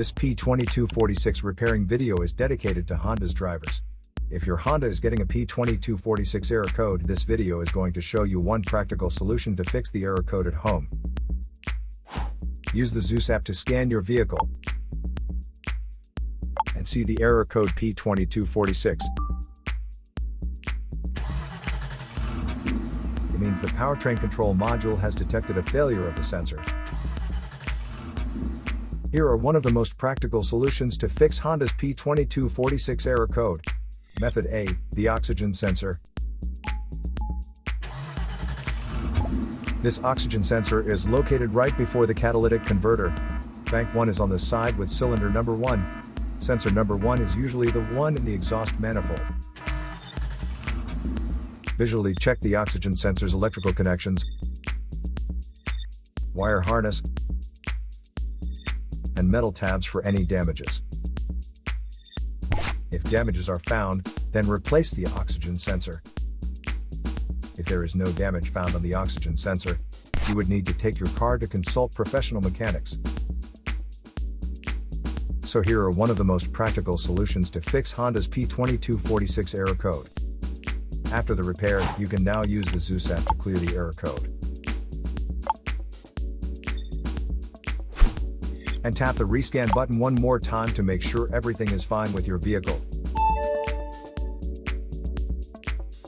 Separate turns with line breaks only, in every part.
This P2246 repairing video is dedicated to Honda's drivers. If your Honda is getting a P2246 error code, this video is going to show you one practical solution to fix the error code at home. Use the Zeus app to scan your vehicle and see the error code P2246. It means the powertrain control module has detected a failure of the sensor. Here are one of the most practical solutions to fix Honda's P2246 error code. Method A, the oxygen sensor. This oxygen sensor is located right before the catalytic converter. Bank 1 is on the side with cylinder number 1. Sensor number 1 is usually the one in the exhaust manifold. Visually check the oxygen sensor's electrical connections, wire harness, and metal tabs for any damages. If damages are found, then replace the oxygen sensor. If there is no damage found on the oxygen sensor, you would need to take your car to consult professional mechanics. So here are one of the most practical solutions to fix Honda's P2246 error code. After the repair, you can now use the Zeus app to clear the error code. And tap the rescan button one more time to make sure everything is fine with your vehicle.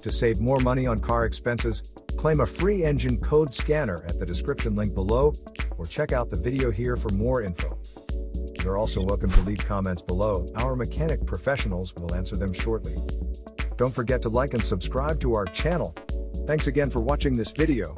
To save more money on car expenses, claim a free engine code scanner at the description link below, or check out the video here for more info. You're also welcome to leave comments below. Our mechanic professionals will answer them shortly. Don't forget to like and subscribe to our channel. Thanks again for watching this video.